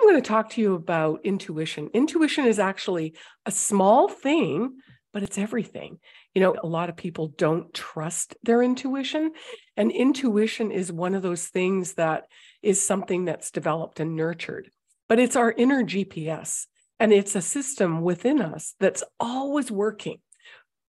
I'm going to talk to you about intuition. Intuition is actually a small thing, but it's everything. You know, a lot of people don't trust their intuition, and intuition is one of those things that is something that's developed and nurtured, but it's our inner GPS, and it's a system within us that's always working,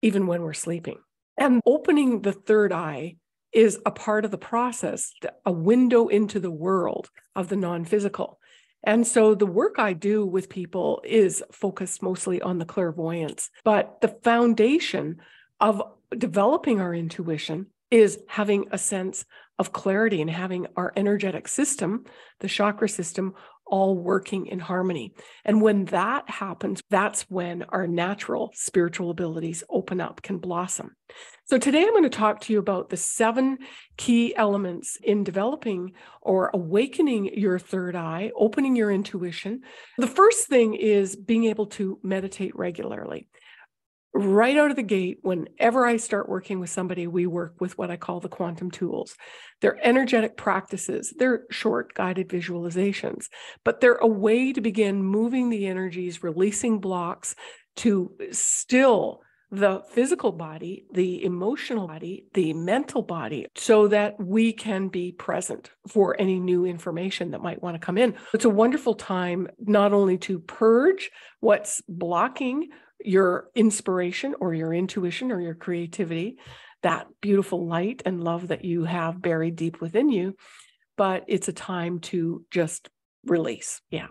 even when we're sleeping. And opening the third eye is a part of the process, a window into the world of the non-physical. And so the work I do with people is focused mostly on the clairvoyance. But the foundation of developing our intuition is having a sense of clarity and having our energetic system, the chakra system, all working in harmony. And when that happens, that's when our natural spiritual abilities open up, can blossom. So today I'm going to talk to you about the 7 key elements in developing or awakening your third eye, opening your intuition. The first thing is being able to meditate regularly. Right out of the gate, whenever I start working with somebody, we work with what I call the quantum tools. They're energetic practices. They're short guided visualizations, but they're a way to begin moving the energies, releasing blocks to still the physical body, the emotional body, the mental body, so that we can be present for any new information that might want to come in. It's a wonderful time not only to purge what's blocking your inspiration or your intuition or your creativity, that beautiful light and love that you have buried deep within you, but it's a time to just release. Yeah.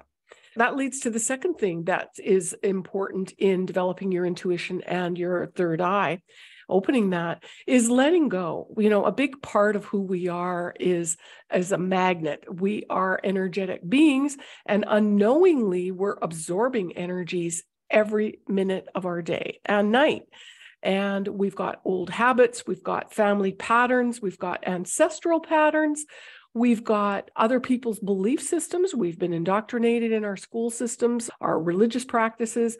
That leads to the second thing that is important in developing your intuition and your third eye. Opening that is letting go. You know, a big part of who we are is as a magnet. We are energetic beings, and unknowingly we're absorbing energies every minute of our day and night. And we've got old habits, we've got family patterns, we've got ancestral patterns, we've got other people's belief systems, we've been indoctrinated in our school systems, our religious practices,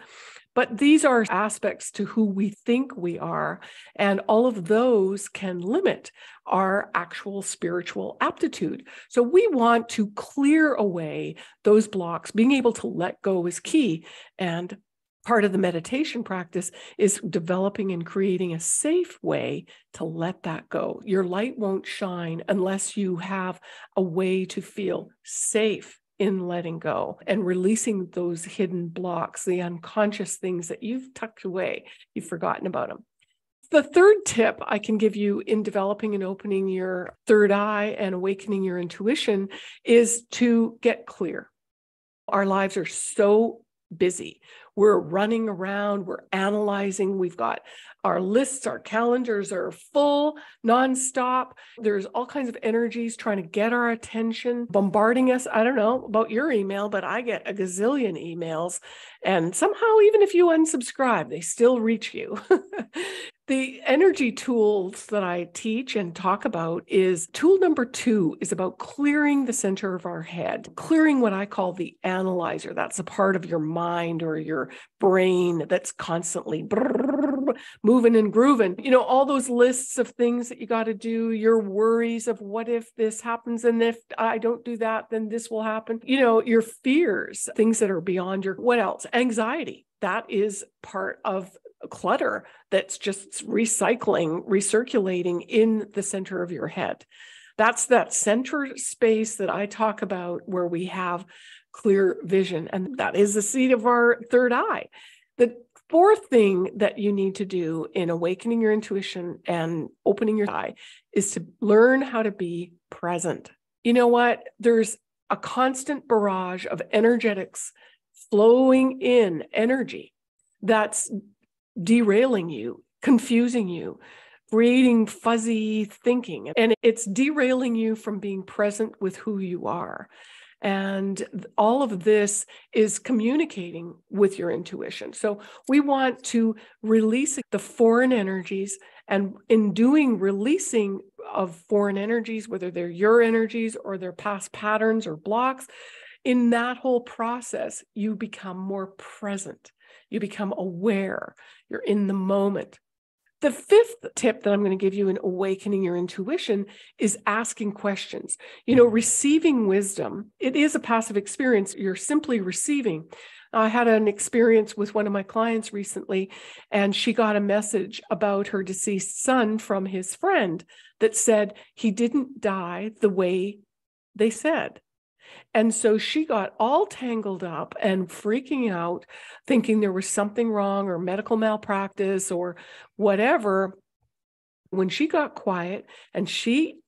but these are aspects to who we think we are, and all of those can limit our actual spiritual aptitude. So we want to clear away those blocks. Being able to let go is key, and part of the meditation practice is developing and creating a safe way to let that go. Your light won't shine unless you have a way to feel safe in letting go and releasing those hidden blocks, the unconscious things that you've tucked away, you've forgotten about them. The third tip I can give you in developing and opening your third eye and awakening your intuition is to get clear. Our lives are so busy. We're running around, we're analyzing, we've got our lists, our calendars are full nonstop. There's all kinds of energies trying to get our attention, bombarding us. I don't know about your email, but I get a gazillion emails. And somehow, even if you unsubscribe, they still reach you. The energy tools that I teach and talk about is tool number 2 is about clearing the center of our head, clearing what I call the analyzer. That's a part of your mind or your brain that's constantly moving and grooving. You know, all those lists of things that you got to do, your worries of what if this happens, and if I don't do that, then this will happen. You know, your fears, things that are beyond your, what else? Anxiety. That is part of clutter that's just recirculating in the center of your head. That's that center space that I talk about where we have clear vision, and that is the seat of our third eye. The fourth thing that you need to do in awakening your intuition and opening your eye is to learn how to be present. You know what? There's a constant barrage of energetics flowing in, energy that's derailing you, confusing you, creating fuzzy thinking, and it's derailing you from being present with who you are. And all of this is communicating with your intuition. So we want to release the foreign energies, and in doing releasing of foreign energies, whether they're your energies or their past patterns or blocks, in that whole process, you become more present. You become aware. You're in the moment. The fifth tip that I'm going to give you in awakening your intuition is asking questions. Receiving wisdom, it is a passive experience. You're simply receiving. I had an experience with one of my clients recently, and she got a message about her deceased son from his friend that said he didn't die the way they said. And so she got all tangled up and freaking out, thinking there was something wrong or medical malpractice or whatever. When she got quiet and she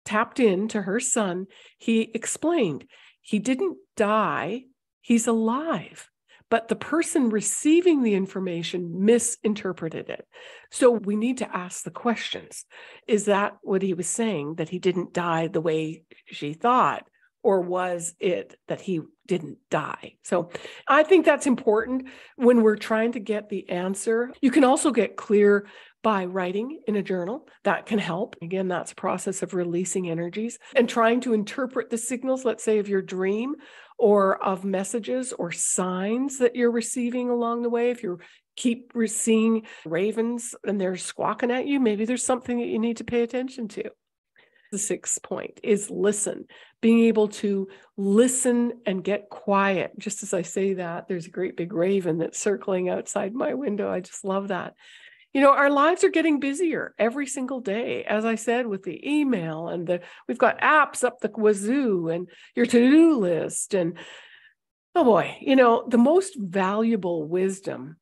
tapped into her son, he explained, he didn't die, he's alive. But the person receiving the information misinterpreted it. So we need to ask the questions. Is that what he was saying, that he didn't die the way she thought? Or was it that he didn't die? So I think that's important when we're trying to get the answer. You can also get clear by writing in a journal. That can help. Again, that's a process of releasing energies and trying to interpret the signals, let's say, of your dream or of messages or signs that you're receiving along the way. If you keep seeing ravens and they're squawking at you, maybe there's something that you need to pay attention to. The sixth point is listen, being able to listen and get quiet. Just as I say that, there's a great big raven that's circling outside my window. I just love that. Our lives are getting busier every single day, as I said, with the email and we've got apps up the wazoo and your to-do list. And oh boy, the most valuable wisdom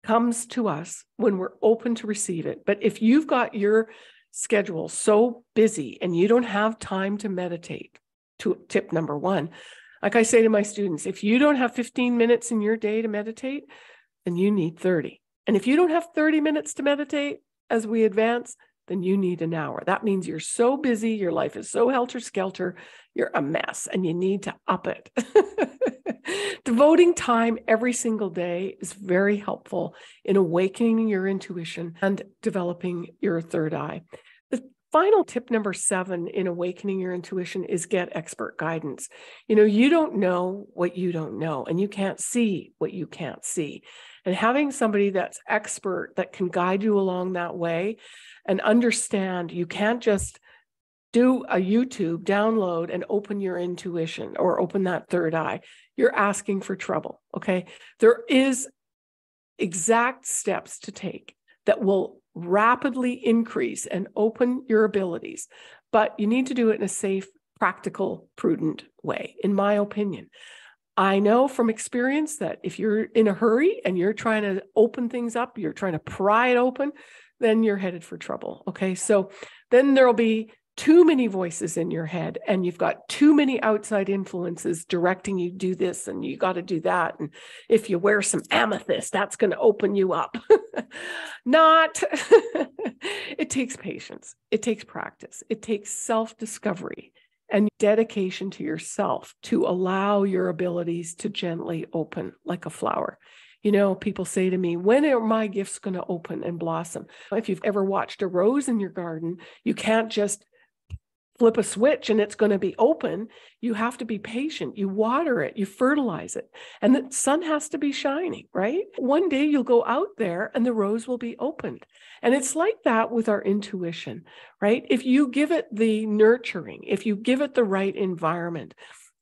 comes to us when we're open to receive it. But if you've got your schedule so busy and you don't have time to meditate, to tip number one, like I say to my students, if you don't have 15 minutes in your day to meditate, then you need 30. And if you don't have 30 minutes to meditate as we advance, then you need an hour. That means you're so busy, your life is so helter-skelter, you're a mess, and you need to up it. Devoting time every single day is very helpful in awakening your intuition and developing your third eye. The final tip number 7 in awakening your intuition is get expert guidance. You don't know what you don't know, and you can't see what you can't see. And having somebody that's expert that can guide you along that way and understand you can't just do a YouTube download and open your intuition or open that third eye. You're asking for trouble, okay? There is exact steps to take that will rapidly increase and open your abilities, but you need to do it in a safe, practical, prudent way, in my opinion. I know from experience that if you're in a hurry and you're trying to open things up, you're trying to pry it open, then you're headed for trouble, okay? So then there'll be too many voices in your head and you've got too many outside influences directing you do this and you got to do that. And if you wear some amethyst, that's going to open you up. Not. It takes patience. It takes practice. It takes self-discovery and dedication to yourself to allow your abilities to gently open like a flower. People say to me, when are my gifts going to open and blossom? If you've ever watched a rose in your garden, you can't just flip a switch and it's going to be open. You have to be patient. You water it, you fertilize it, and the sun has to be shining, right? One day you'll go out there and the rose will be opened. And it's like that with our intuition, right? If you give it the nurturing, if you give it the right environment,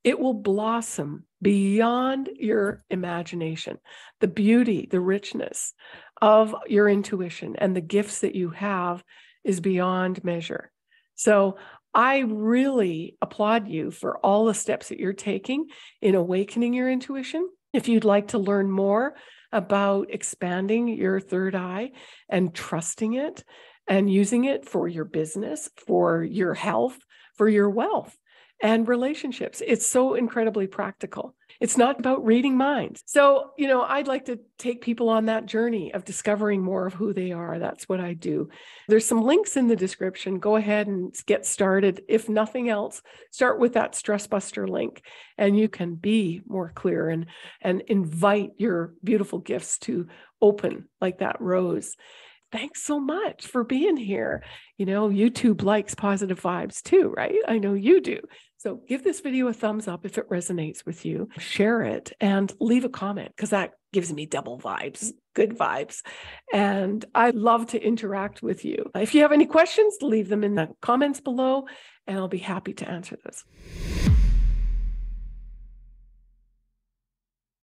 it will blossom beyond your imagination. The beauty, the richness of your intuition and the gifts that you have is beyond measure. So I really applaud you for all the steps that you're taking in awakening your intuition. If you'd like to learn more about expanding your third eye and trusting it and using it for your business, for your health, for your wealth and relationships, it's so incredibly practical. It's not about reading minds. So, I'd like to take people on that journey of discovering more of who they are. That's what I do. There's some links in the description. Go ahead and get started. If nothing else, start with that Stress Buster link and you can be more clear and invite your beautiful gifts to open like that rose. thanks so much for being here. YouTube likes positive vibes too, right? I know you do. So give this video a thumbs up if it resonates with you, share it, and leave a comment, because that gives me double vibes, good vibes. And I love to interact with you. If you have any questions, leave them in the comments below, and I'll be happy to answer those.